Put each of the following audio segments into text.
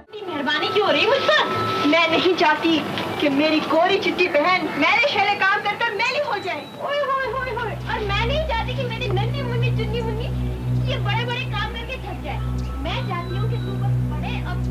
मेहरबानी क्यों हो रही मुझ पर? मैं नहीं चाहती कि मेरी गोरी चिट्टी बहन मेरे शेरे काम कर कर मेली हो जाए। ओए होए होए होए। और मैं नहीं चाहती कि मेरी नन्ही मुन्नी चुन्नी मुन्नी ये बड़े बड़े काम करके थक जाए। मैं चाहती हूँ कि तू बस पढ़े अब।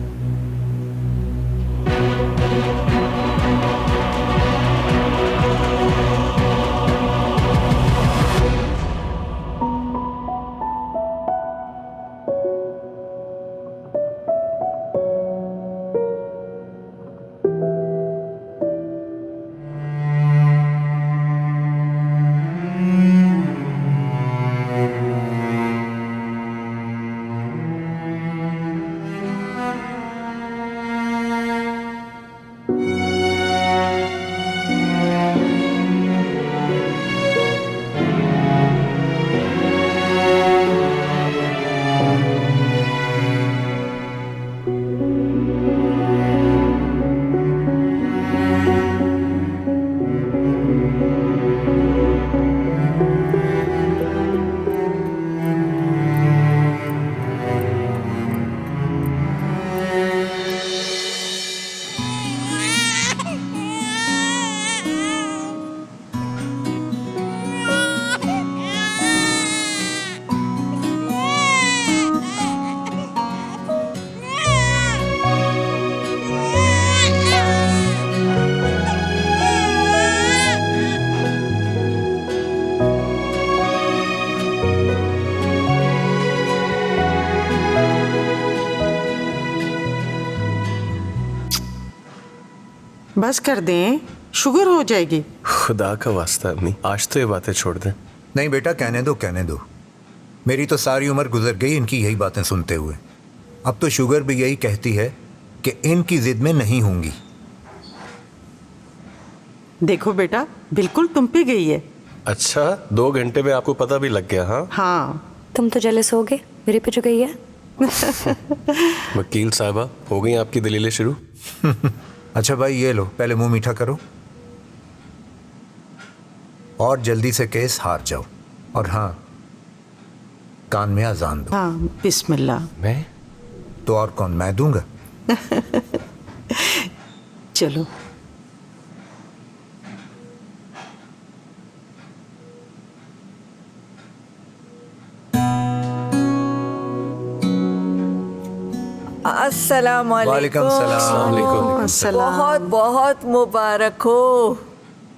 बस कर दें, शुगर हो जाएगी। खुदा का वास्ता अम्मी, आज तो ये बातें छोड़ दें। नहीं बेटा, कहने दो कहने दो। मेरी तो सारी उम्र गुजर गई इनकी यही बातें सुनते हुए। अब तो शुगर भी यही कहती है कि इनकी जिद में नहीं होंगी। देखो बेटा, बिल्कुल तुम पे गई है। अच्छा, 2 घंटे में आपको पता भी लग गया? हाँ हाँ। तुम तो जेलस हो गए मेरे पे जो गई है। वकील साहबा, हो गई आपकी दलीलें शुरू? अच्छा भाई, ये लो, पहले मुंह मीठा करो और जल्दी से केस हार जाओ। और हाँ, कान में अजान दो। हाँ, बिस्मिल्लाह। मैं? तो और कौन, मैं दूंगा। चलो। अस्सलाम वालेकुम सलाम। बहुत बहुत मुबारक हो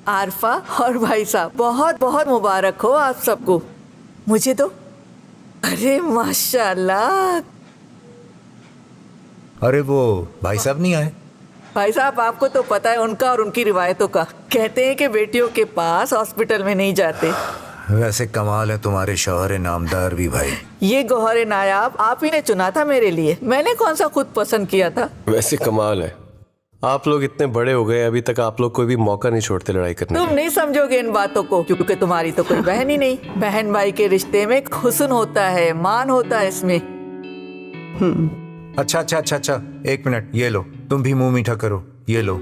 आरफा और भाई साहब, बहुत बहुत मुबारक हो आप सबको। मुझे तो अरे माशाल्लाह। अरे वो भाई साहब नहीं आए? भाई साहब, आपको तो पता है उनका और उनकी रिवायतों का। कहते हैं कि बेटियों के पास हॉस्पिटल में नहीं जाते। वैसे कमाल है तुम्हारे शौहर नामदार भी भाई। ये गौहर नायाब आप ही ने चुना था मेरे लिए, मैंने कौन सा खुद पसंद किया था। वैसे कमाल है, आप लोग इतने बड़े हो गए, अभी तक आप लोग कोई भी मौका नहीं छोड़ते लड़ाई करने तुम का। नहीं समझोगे इन बातों को, क्योंकि तुम्हारी तो कोई बहन ही नहीं। बहन भाई के रिश्ते में हुस्न होता है, मान होता है इसमें। अच्छा अच्छा अच्छा अच्छा, 1 मिनट, ये लो, तुम भी मुंह मीठा करो, ये लो।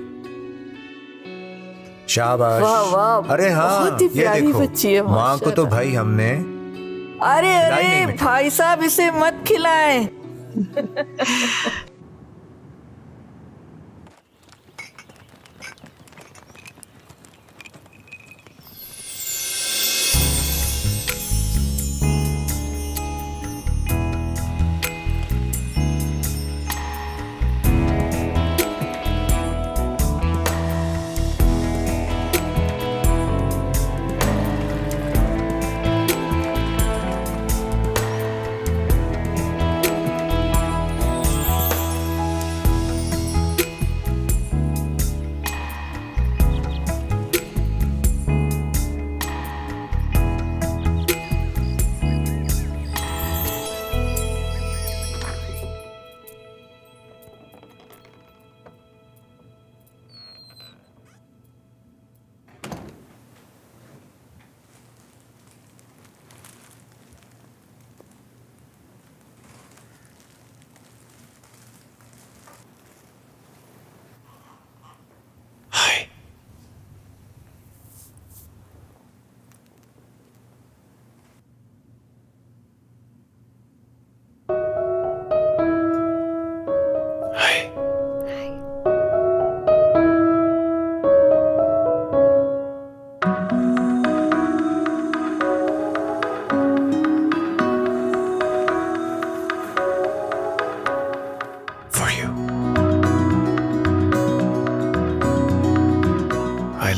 शाबाश। वाह वाह, अरे हाँ, बहुत ही ये प्यारी देखो, बच्ची है, माँ को तो माशाल्लाह। भाई हमने। अरे नहीं, अरे नहीं, बेटा। भाई साहब, इसे मत खिलाएं।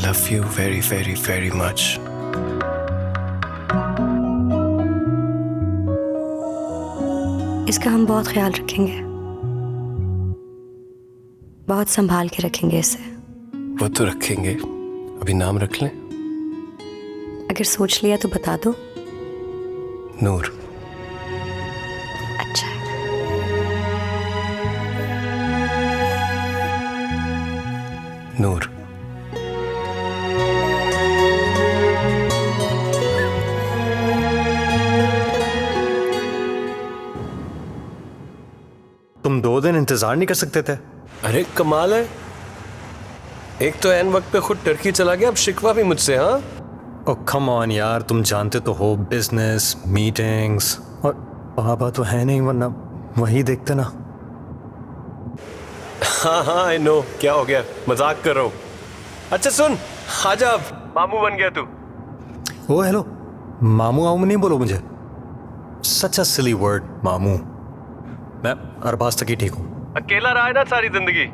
love you very, very, very much. इसका हम बहुत ख्याल रखेंगे, बहुत संभाल के रखेंगे इसे। वो तो रखेंगे, अभी नाम रख लें। अगर सोच लिया तो बता दो। नूर। अच्छा है। नूर। तुम 2 दिन इंतजार नहीं कर सकते थे? अरे कमाल है, एक तो एन वक्त पे खुद टर्की चला गया, अब शिकवा भी मुझसे। हाँ ओ कम ऑन यार, तुम जानते तो हो बिजनेस मीटिंग्स, और पापा तो है नहीं, वरना वही देखते ना। हाँ हाँ आई नो, क्या हो गया, मजाक कर रहा हूँ। अच्छा सुन, आजा, अब मामू बन गया तू। ओ हेलो, मामू आमू नहीं बोलो मुझे, सच अ सिली वर्ड मामू। मैं अरबाज तक ही ठीक हूँ। अकेला रहा है ना सारी जिंदगी,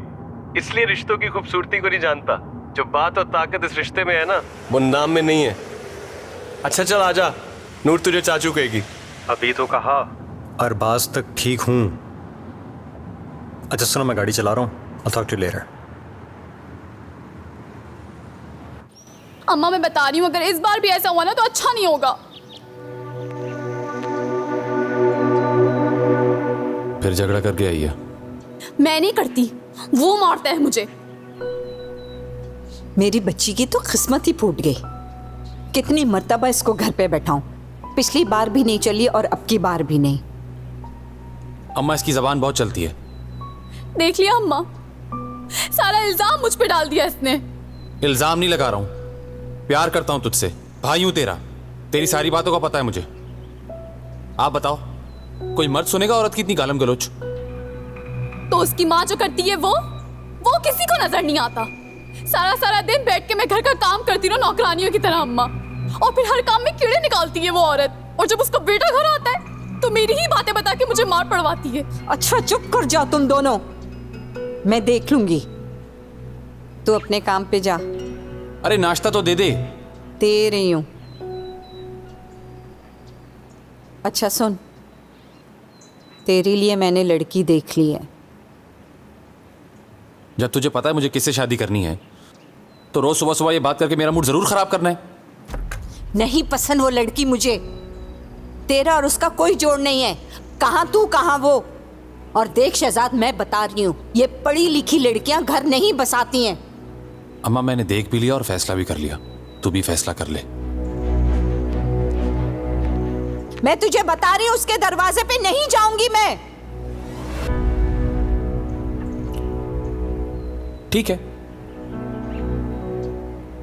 इसलिए रिश्तों की खूबसूरती को नहीं जानता। जो बात और ताकत इस रिश्ते में है ना, वो नाम में नहीं है। अच्छा चल आजा, नूर तुझे चाचू कहेगी। अभी तो कहा अरबाज तक ठीक हूँ। अच्छा सुनो, मैं गाड़ी चला रहा हूँ, I'll talk to you later। अम्मा मैं बता रही हूँ, अगर इस बार भी ऐसा हुआ ना तो अच्छा नहीं होगा। फिर झगड़ा करके आई है? मैं नहीं करती, वो मारता है मुझे। मेरी बच्ची की तो किस्मत ही फूट गई। कितनी मर्तबा इसको घर पे बैठाऊं, पिछली बार भी नहीं चली और अब की बार भी नहीं। अम्मा इसकी जबान बहुत चलती है। देख लिया अम्मा, सारा इल्जाम मुझ पे डाल दिया इसने। इल्जाम नहीं लगा रहा हूं, प्यार करता हूं तुझसे, भाई हूं तेरा, तेरी सारी बातों का पता है मुझे। आप बताओ, कोई मर्द सुनेगा औरत की इतनी गालम गलोच? तो उसकी माँ जो करती है वो किसी को नजर नहीं आता। सारा सारा दिन बैठ के मैं घर का काम करती रहूं नौकरानियों की तरह अम्मा, और फिर हर काम में कीड़े निकालती है वो औरत। और जब उसका बेटा घर आता है तो मेरी ही बातें बता के मुझे मार पड़वाती है। अच्छा चुप कर जाओ तुम दोनों, मैं देख लूंगी। तू अपने काम पे जा। अरे नाश्ता तो दे दे। दे रही हूं। अच्छा सुन, तेरे लिए मैंने लड़की देख ली है। जब तुझे पता है मुझे किससे शादी करनी है, तो रोज सुबह सुबह ये बात करके मेरा मूड जरूर खराब करना है। नहीं पसंद वो लड़की मुझे। तेरा और उसका कोई जोड़ नहीं है, कहां तू कहां वो। और देख शहजाद, मैं बता रही हूं, ये पढ़ी लिखी लड़कियां घर नहीं बसाती हैं। अम्मा मैंने देख भी लिया और फैसला भी कर लिया, तू भी फैसला कर ले। मैं तुझे बता रही हूं, उसके दरवाजे पे नहीं जाऊंगी मैं। ठीक है,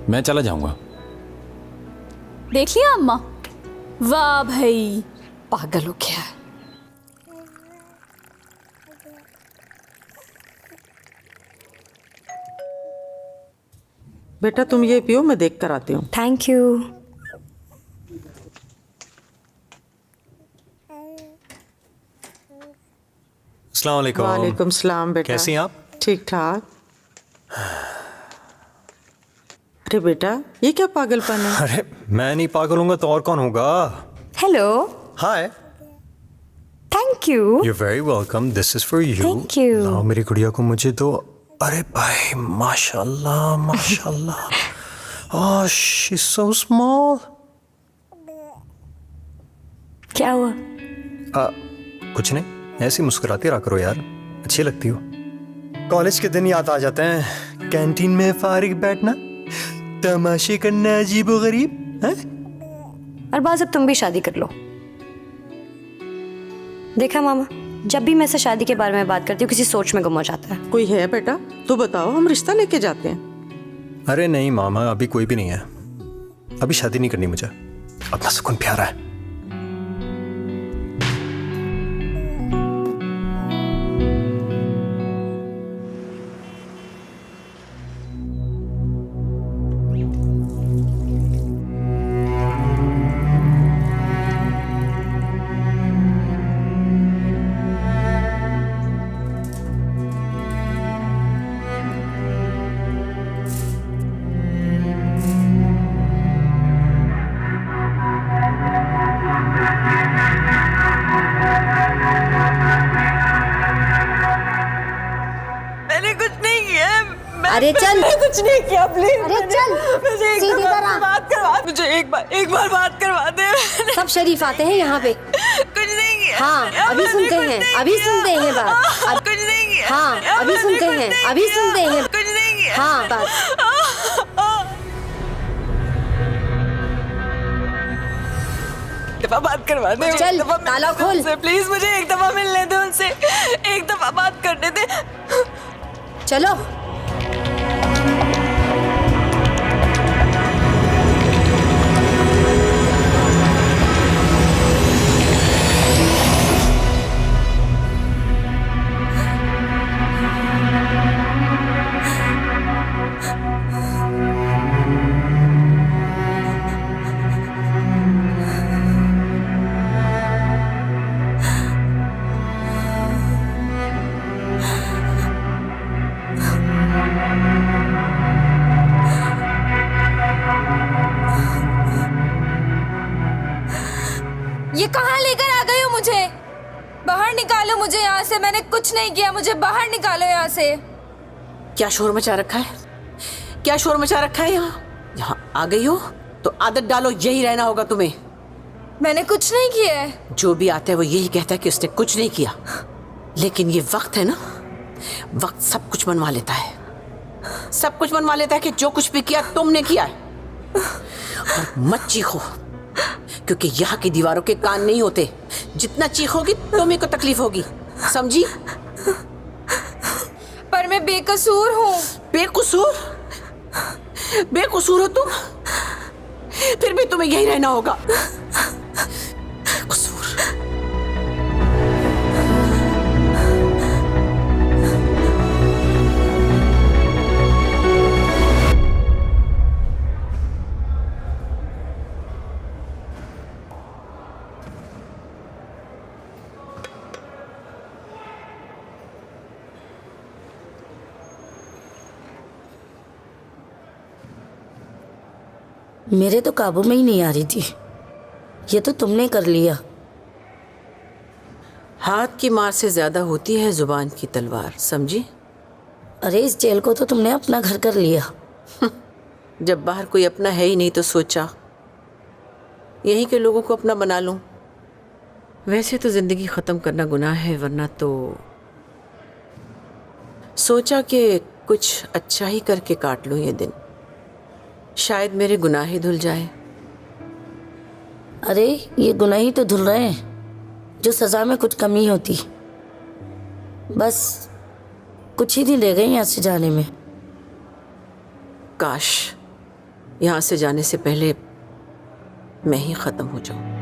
मैं चला जाऊंगा। देख लिया अम्मा, वाह भाई, पागल हो गया है। बेटा तुम ये पियो, मैं देख कर आती हूँ। Thank you. अस्सलाम वालेकुम। वालेकुम सलाम बेटा। कैसी हैं आप? ठीक ठाक। अरे बेटा ये क्या पागलपन है? अरे मैं नहीं पागल होऊंगा तो और कौन होगा? Hello. Hi. Thank you. You're very welcome. This is for you. Thank you. लाओ मेरी गुड़िया को मुझे दो। अरे भाई माशाल्लाह माशाल्लाह। Oh, she's so small. क्या हुआ? कुछ नहीं, ऐसे ही मुस्कुराती रहा करो यार, अच्छी लगती हो। कॉलेज के दिन याद आ जाते हैं, कैंटीन में फारिग बैठना, तमाशे करना अजीब व गरीब। हैं? अरबाज अब तुम भी शादी कर लो। देखा मामा, जब भी मैं से शादी के बारे में बात करती हूँ किसी सोच में गुम हो जाता है। कोई है बेटा? तो बताओ, हम रिश्ता लेके जाते हैं। अरे नहीं मामा, अभी कोई भी नहीं है, अभी शादी नहीं करनी मुझे, अपना सुकून प्यारा है। अरे चल। कुछ नहीं किया प्लीज। अरे चल, मुझे एक सीधी बार तरह। बात करवा, मुझे एक बार बात करवा दे। सब शरीफ आते हैं यहाँ पे। कुछ नहीं किया। हाँ, अभी सुनते हैं, अभी सुनते हैं बात। कुछ नहीं किया। हाँ, अभी सुनते हैं, अभी सुनते हैं। कुछ नहीं किया। हाँ, बात। दफा बात करवा दे। चल, ताला खोल। प्लीज मुझे एक दफा मिलने दे उनसे, एक दफा बात करने दे। चलो। ये कहाँ लेकर आ गई हो मुझे? बाहर निकालो मुझे यहाँ से। मैंने कुछ नहीं किया, मुझे बाहर निकालो यहाँ से। क्या शोर मचा रखा है? क्या शोर मचा रखा है यहाँ? यहाँ आ गई हो तो आदत डालो, यही रहना होगा तुम्हें। मैंने कुछ नहीं किया है। जो भी आता है वो यही कहता है कि उसने कुछ नहीं किया, लेकिन ये वक्त है ना, वक्त सब कुछ मनवा लेता है। सब कुछ मनवा लेता है कि जो कुछ भी किया तुमने किया है। और मत चीखो, क्योंकि यहाँ की दीवारों के कान नहीं होते। जितना चीखोगी तुम्हें को तकलीफ होगी, समझी? पर मैं बेकसूर हूँ। बेकसूर? बेकसूर हो तुम? फिर भी तुम्हें यही रहना होगा। बेकसूर। मेरे तो काबू में ही नहीं आ रही थी, ये तो तुमने कर लिया। हाथ की मार से ज्यादा होती है जुबान की तलवार, समझी? अरे इस जेल को तो तुमने अपना घर कर लिया। जब बाहर कोई अपना है ही नहीं तो सोचा यहीं के लोगों को अपना बना लूं। वैसे तो जिंदगी खत्म करना गुनाह है, वरना तो सोचा कि कुछ अच्छा ही करके काट लूं ये दिन, शायद मेरे गुनाह ही धुल जाए। अरे ये गुनाह ही तो धुल रहे हैं, जो सजा में कुछ कमी होती। बस कुछ ही दिन रह गए यहाँ से जाने में। काश यहाँ से जाने से पहले मैं ही खत्म हो जाऊं।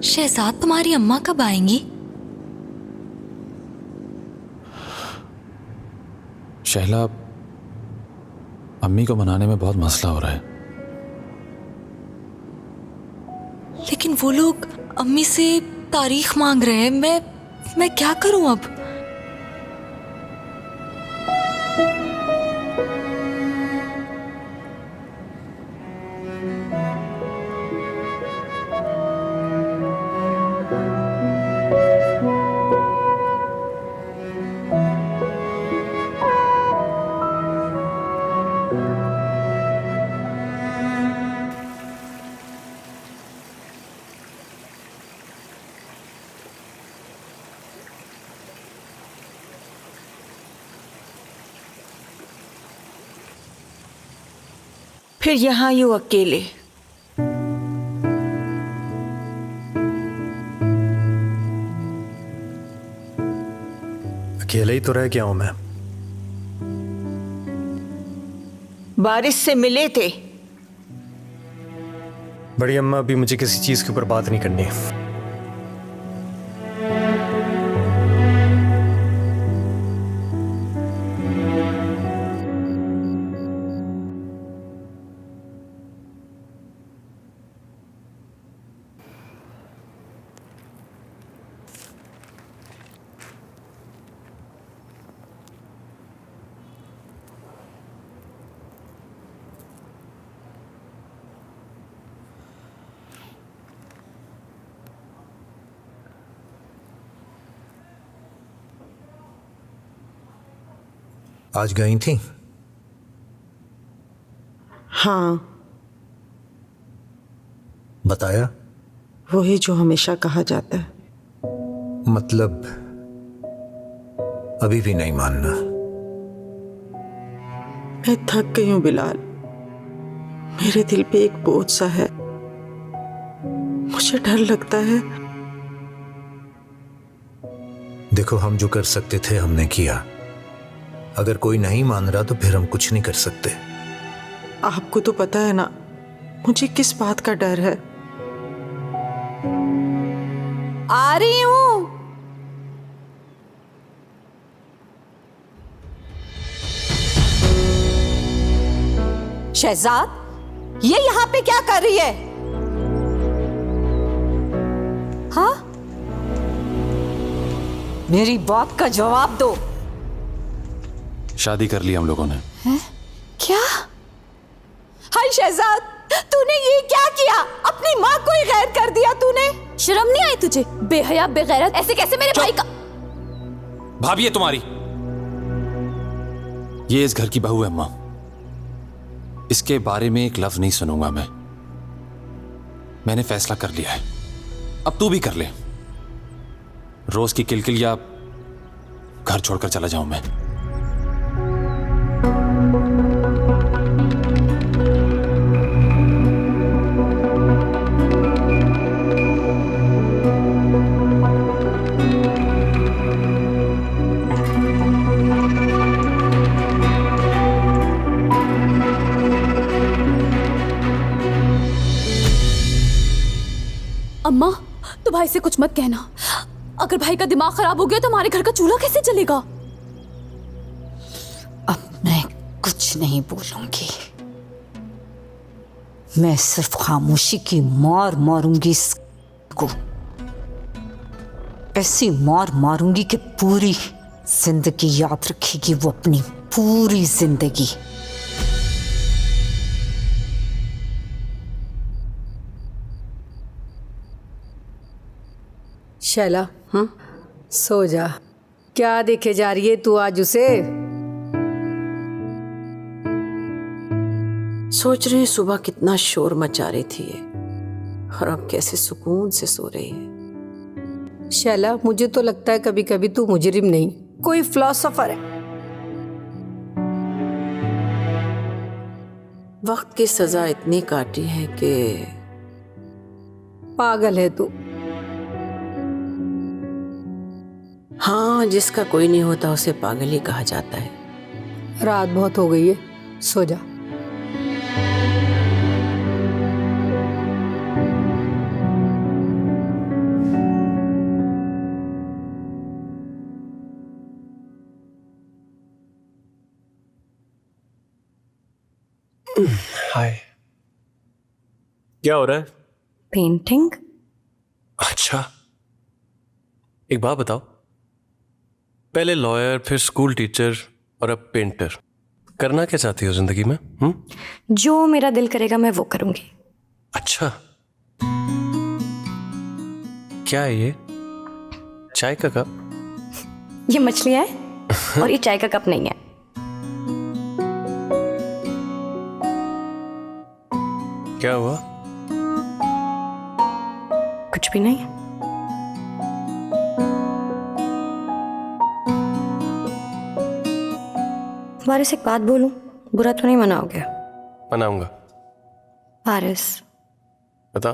शहजाद तुम्हारी अम्मा कब आएंगी? शहला, अम्मी को मनाने में बहुत मसला हो रहा है। लेकिन वो लोग अम्मी से तारीख मांग रहे हैं। मैं क्या करूं अब? फिर यहाँ यूं अकेले। अकेले ही तो रह गया हूं मैं। बारिश से मिले थे। बड़ी अम्मा, अभी मुझे किसी चीज के ऊपर बात नहीं करनी। आज गई थी? हाँ, बताया? वही जो हमेशा कहा जाता है। मतलब अभी भी नहीं मानना? मैं थक गई हूं बिलाल। मेरे दिल पे एक बोझ सा है। मुझे डर लगता है। देखो, हम जो कर सकते थे हमने किया। अगर कोई नहीं मान रहा तो फिर हम कुछ नहीं कर सकते। आपको तो पता है ना मुझे किस बात का डर है। आ रही हूं। शहजाद, ये यहां पे क्या कर रही है? हाँ, मेरी बात का जवाब दो। शादी कर ली हम लोगों ने। है? क्या? हाय शहजाद, तूने ये क्या किया? अपनी माँ को ही गैर कर दिया तूने। शर्म नहीं आई तुझे? बेहया बेगैरत, ऐसे कैसे मेरे भाई का? भाभी है तुम्हारी। ये इस घर की बहू है अम्मा। इसके बारे में एक लफ्ज नहीं सुनूंगा मैं। मैंने फैसला कर लिया है, अब तू भी कर ले। रोज की किलकिल या घर छोड़कर चला जाऊं मैं। अम्मा, तो भाई से कुछ मत कहना। अगर भाई का दिमाग खराब हो गया तो हमारे घर का चूल्हा कैसे चलेगा? अब मैं कुछ नहीं बोलूंगी। मैं सिर्फ खामोशी की मार मारूंगी इसको। ऐसी मार मारूंगी कि पूरी जिंदगी याद रखेगी वो, अपनी पूरी जिंदगी। शैला, सो जा। क्या देखे जा रही है तू आज उसे? सोच रही सुबह कितना शोर मचा रही थी ये, और अब कैसे सुकून से सो रही है। शैला, मुझे तो लगता है कभी कभी तू मुजरिम नहीं, कोई फिलोसोफर है। वक्त की सजा इतनी काटी है कि पागल है तू। हाँ, जिसका कोई नहीं होता उसे पागल ही कहा जाता है। रात बहुत हो गई है, सो जा। हाय। क्या हो रहा है? पेंटिंग। अच्छा, एक बात बताओ, पहले लॉयर, फिर स्कूल टीचर और अब पेंटर, करना क्या चाहती हो जिंदगी में? जो मेरा दिल करेगा मैं वो करूंगी। अच्छा, क्या है ये? चाय का कप? ये मछलियां है और ये चाय का कप नहीं है। क्या हुआ? कुछ भी नहीं। तुम्हारे से एक बात बोलूं, बुरा तो नहीं मनाओगे? मनाऊंगा। पारस, बता।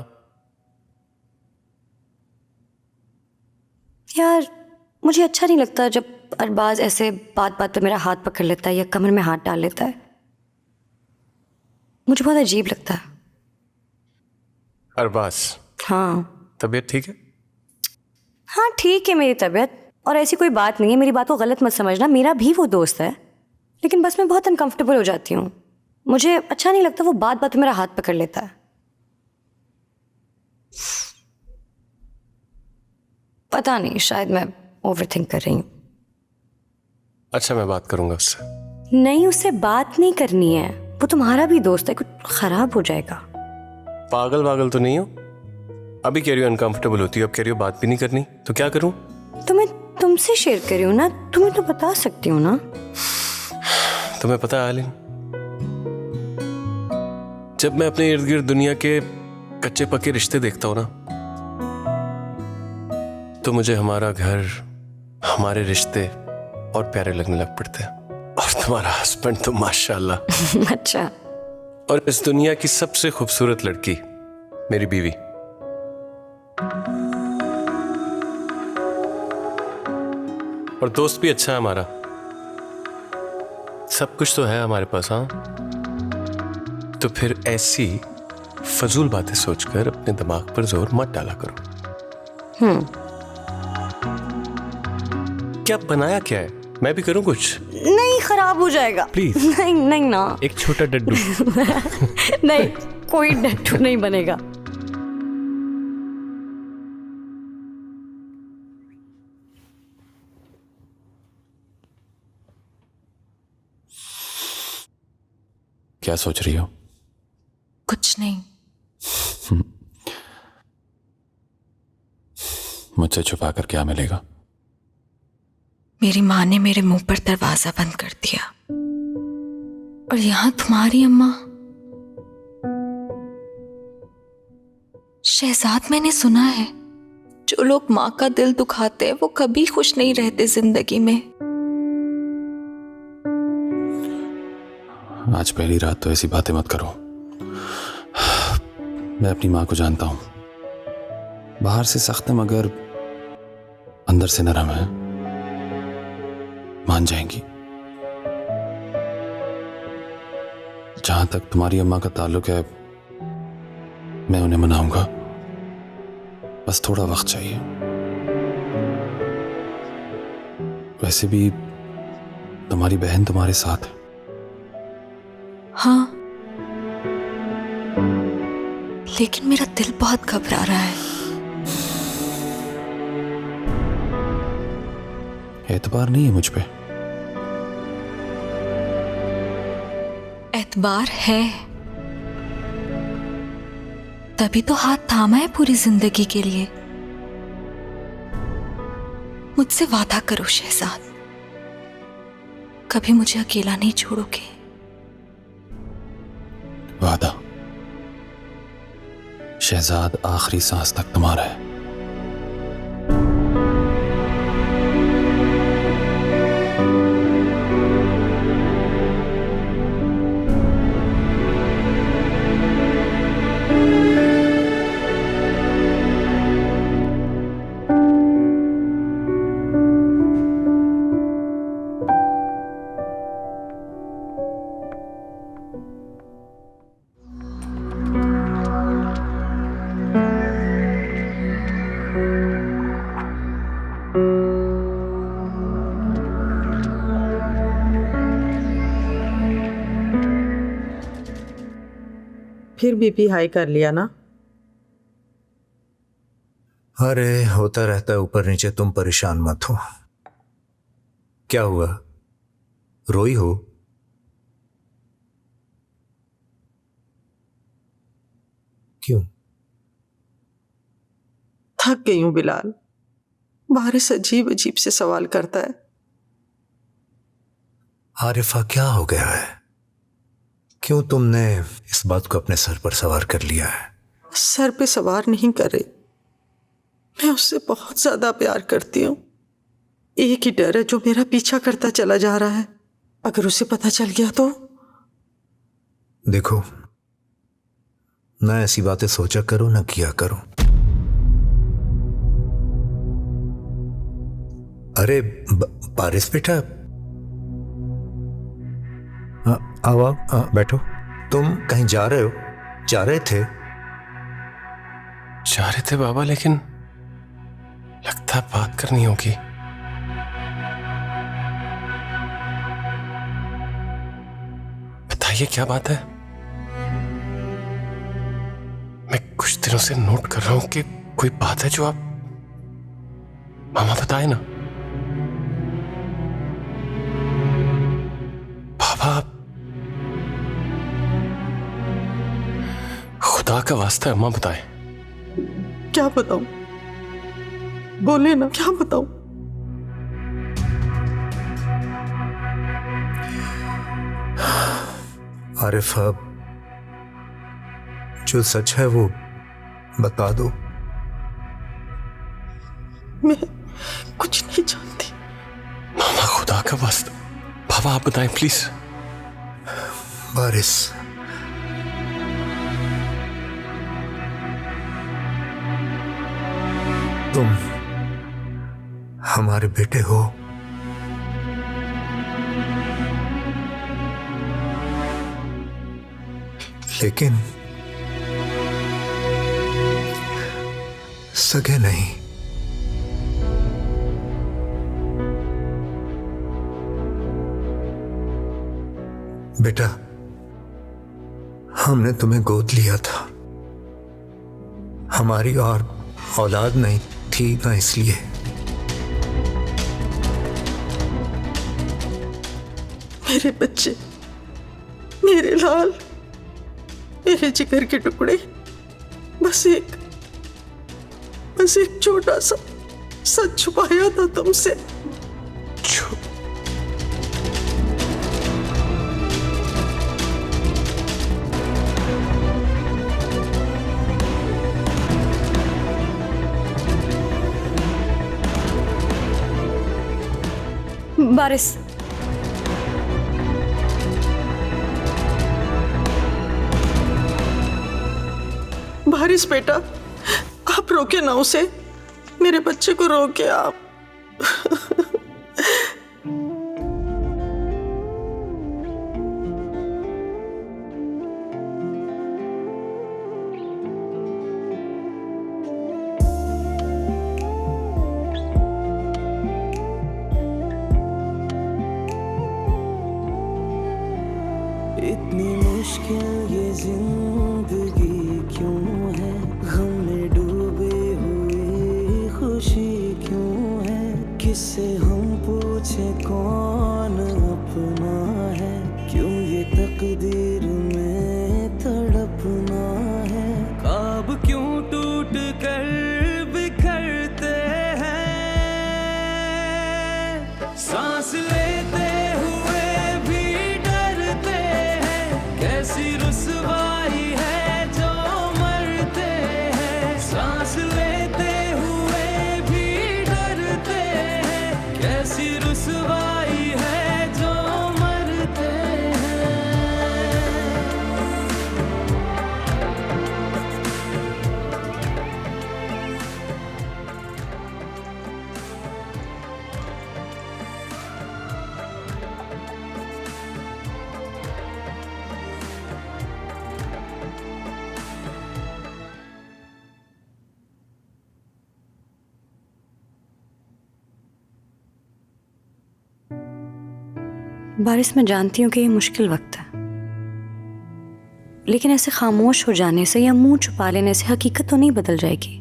यार मुझे अच्छा नहीं लगता जब अरबाज ऐसे बात बात पे मेरा हाथ पकड़ लेता है या कमर में हाथ डाल लेता है। मुझे बहुत अजीब लगता है। अरबाज, हाँ तबीयत ठीक है? हाँ ठीक है मेरी तबीयत, और ऐसी कोई बात नहीं है, मेरी बात को गलत मत समझना, मेरा भी वो दोस्त है, लेकिन बस मैं बहुत अनकंफर्टेबल हो जाती हूँ। मुझे अच्छा नहीं लगता वो बात बात पे मेरा हाथ पकड़ लेता है। पता नहीं, शायद मैं ओवरथिंक कर रही हूँ। अच्छा, मैं बात करूंगा उससे। नहीं, उससे बात नहीं करनी है, वो तुम्हारा भी दोस्त है, कुछ खराब हो जाएगा। पागल वागल तो नहीं हो? अभी कह रही हो अनकंफर्टेबल होती हो, अब कह रही हो बात भी नहीं करनी, तो क्या करूं? तो मैं तुमसे शेयर कर रही हूँ ना, तुम्हें तो बता सकती हूँ ना। तुम्हें पता है आलिन, जब मैं अपने इर्द गिर्द दुनिया के कच्चे पक्के रिश्ते देखता हूं ना, तो मुझे हमारा घर, हमारे रिश्ते और प्यारे लगने लग पड़ते हैं। और तुम्हारा हस्बैंड तो माशाल्लाह। अच्छा। और इस दुनिया की सबसे खूबसूरत लड़की मेरी बीवी। और दोस्त भी अच्छा है हमारा। सब कुछ तो है हमारे पास। हाँ, तो फिर ऐसी फजूल बातें सोचकर अपने दिमाग पर जोर मत डाला करो। क्या बनाया क्या है? मैं भी करूं कुछ? नहीं, खराब हो जाएगा प्लीज। नहीं नहीं ना। एक छोटा डड्डू। नहीं, कोई डट्टू नहीं बनेगा। क्या सोच रही हो? कुछ नहीं। मुझसे छुपा कर क्या मिलेगा? मेरी माँ ने मेरे मुंह पर दरवाजा बंद कर दिया, और यहां तुम्हारी अम्मा। शहजाद, मैंने सुना है जो लोग माँ का दिल दुखाते हैं वो कभी खुश नहीं रहते जिंदगी में। आज पहली रात तो ऐसी बातें मत करो। मैं अपनी माँ को जानता हूं, बाहर से सख्त है मगर अंदर से नरम है। मान जाएंगी। जहां तक तुम्हारी अम्मा का ताल्लुक है, मैं उन्हें मनाऊंगा, बस थोड़ा वक्त चाहिए। वैसे भी तुम्हारी बहन तुम्हारे साथ है। हाँ, लेकिन मेरा दिल बहुत घबरा रहा है। एतबार नहीं है मुझ पे? एतबार है, तभी तो हाथ थामा है पूरी जिंदगी के लिए। मुझसे वादा करो शहजाद, कभी मुझे अकेला नहीं छोड़ोगे। वादा? शहजाद आखिरी सांस तक तुम्हारा है। फिर बीपी हाई कर लिया ना? अरे होता रहता है ऊपर नीचे, तुम परेशान मत हो। क्या हुआ, रोई हो? क्यों? थक गई हूं बिलाल, बारिश अजीब अजीब से सवाल करता है। आरिफा, क्या हो गया है? क्यों तुमने इस बात को अपने सर पर सवार कर लिया है? सर पे सवार नहीं कर रही, मैं उससे बहुत ज्यादा प्यार करती हूँ। एक ही डर है जो मेरा पीछा करता चला जा रहा है, अगर उसे पता चल गया तो। देखो, ना ऐसी बातें सोचा करो ना किया करो। अरे बारिश बेटा, आओ आओ, बैठो। तुम कहीं जा रहे हो? जा रहे थे बाबा, लेकिन लगता बात करनी होगी। बताइए क्या बात है? मैं कुछ दिनों से नोट कर रहा हूं कि कोई बात है जो आप मामा बताए ना। बाबा, खुदा का वास्ता है अम्मा बताए। क्या बताऊं? बोले ना, क्या बताऊं? आरिफ, अब जो सच है वो बता दो। मैं कुछ नहीं जानती। मामा, खुदा का वास्ता बाबा आप बताएं प्लीज। बारिश, तुम हमारे बेटे हो। लेकिन सगे नहीं। बेटा, हमने तुम्हें गोद लिया था, हमारी और औलाद नहीं थी ना, इसलिए। मेरे बच्चे, मेरे लाल, मेरे जिगर के टुकड़े, बस एक छोटा सा सच छुपाया था तुमसे। बारिश, बारिश बेटा, आप रोके ना उसे, मेरे बच्चे को रोके आप। इतनी मुश्किल ये जिंदगी क्यों है, गम में डूबे हुए खुशी क्यों है, किससे हम पूछे कौन अपना है, क्यों ये तकदीर में तड़पना है, ख्वाब क्यों टूट कर बिखरते हैं, सांस लेते हुए भी डरते हैं, कैसी रुसवाई है जो मरते हैं, सांस लेते हुए भी डरते हैं, कैसी रुसवाई है जो मरते हैं। बारिश, मैं जानती हूँ कि ये मुश्किल वक्त है, लेकिन ऐसे खामोश हो जाने से या मुंह छुपा लेने से हकीकत तो नहीं बदल जाएगी।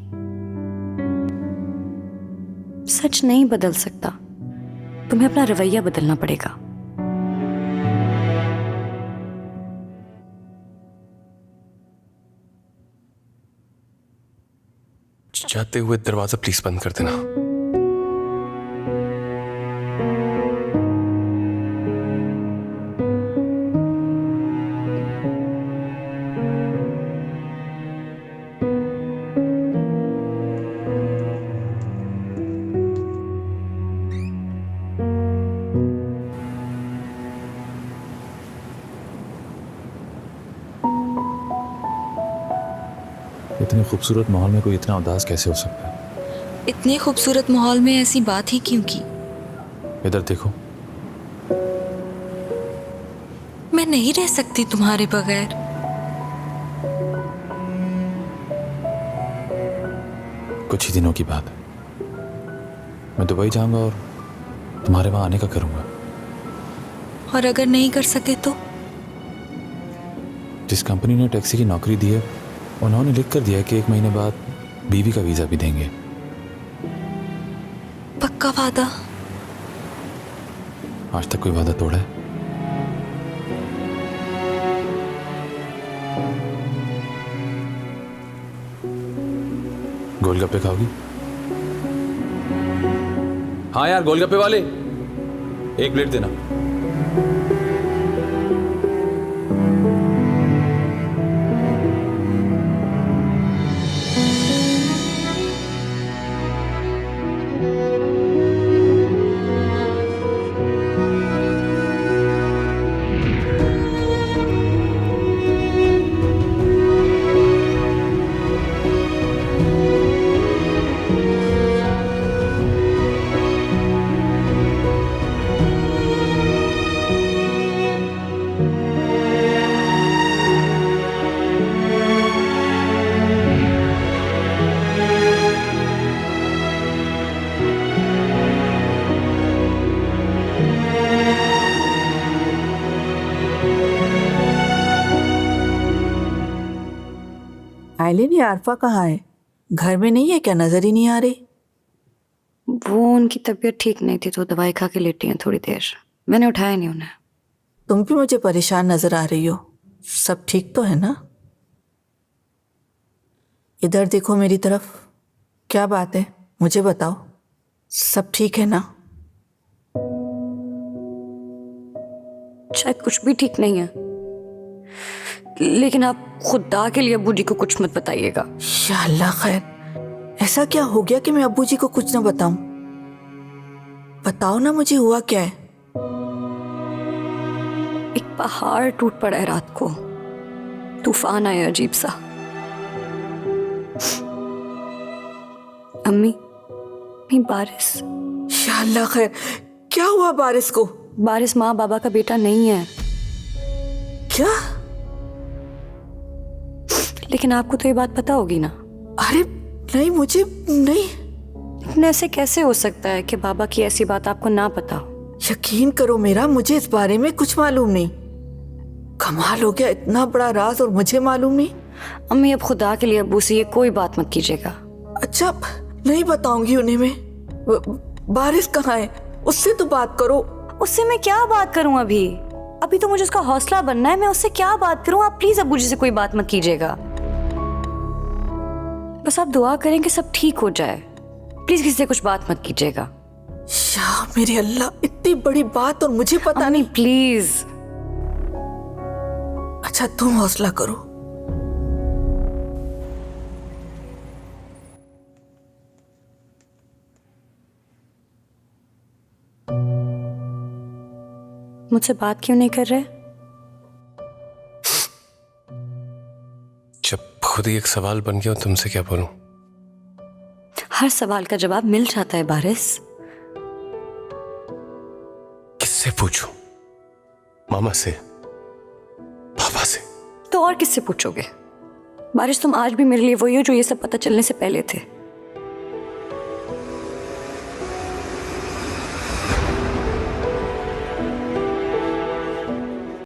सच नहीं बदल सकता, तुम्हें अपना रवैया बदलना पड़ेगा। जाते हुए दरवाजा प्लीज बंद कर देना। इतने खूबसूरत माहौल में कोई इतना उदास कैसे हो सकता है? इतने खूबसूरत माहौल में ऐसी बात ही क्यों की? इधर देखो। मैं नहीं रह सकती तुम्हारे बगैर। कुछ ही दिनों की बात है, मैं दुबई जाऊंगा और तुम्हारे वहां आने का करूंगा। और अगर नहीं कर सके तो? जिस कंपनी ने टैक्सी की नौकरी दी है उन्होंने लिख कर दिया है कि 1 महीने बाद बीवी का वीजा भी देंगे। पक्का वादा? आज तक कोई वादा तोड़ा है? गोलगप्पे खाओगी? हाँ यार, गोलगप्पे वाले 1 प्लेट देना। आइलिन, ये आरफा कहाँ है? घर में नहीं है क्या? नजर ही नहीं आ रही। वो उनकी तबीयत ठीक नहीं थी तो दवाई खा के लेटी हैं थोड़ी देर। मैंने उठाया नहीं उन्हें। तुम भी मुझे परेशान नजर आ रही हो। सब ठीक तो है ना? इधर देखो मेरी तरफ। क्या बात है, मुझे बताओ। सब ठीक है ना? शायद कुछ भी ठीक नहीं है, लेकिन आप खुदा के लिए अब्बू जी को कुछ मत बताइएगा। या अल्लाह खैर, ऐसा क्या हो गया कि मैं अब्बू जी को कुछ ना बताऊं? बताओ ना मुझे, हुआ क्या है? एक पहाड़ टूट पड़ा है रात को। तूफान आया अजीब सा। अम्मी, बारिश। या अल्लाह खैर, क्या हुआ बारिश को? बारिश माँ बाबा का बेटा नहीं है। क्या? लेकिन आपको तो ये बात पता होगी ना। अरे नहीं, मुझे नहीं। लेकिन ऐसे कैसे हो सकता है कि बाबा की ऐसी बात आपको ना पता हो? यकीन करो मेरा, मुझे इस बारे में कुछ मालूम नहीं। कमाल हो गया, इतना बड़ा राज और मुझे मालूम नहीं। अम्मी, अब खुदा के लिए अब्बू से ये कोई बात मत कीजिएगा। अच्छा, नहीं बताऊंगी उन्हें मैं। बारिश कहाँ है? उससे तो बात करो। उससे मैं क्या बात करूं? अभी तो मुझे उसका हौसला बनना है। मैं उससे क्या बात करूं? आप प्लीज अब्बू जी से कोई बात मत कीजिएगा। बस आप दुआ करें कि सब ठीक हो जाए। प्लीज किसी से कुछ बात मत कीजिएगा। या मेरे अल्लाह, इतनी बड़ी बात और मुझे पता नहीं। प्लीज। अच्छा, तुम हौसला करो। मुझसे बात क्यों नहीं कर रहे? जब खुद ही एक सवाल बन गया, तुमसे क्या बोलूं? हर सवाल का जवाब मिल जाता है बारिश। किससे पूछूं? मामा से? पापा से? तो और किससे पूछोगे? बारिश, तुम आज भी मेरे लिए वही हो जो ये सब पता चलने से पहले थे।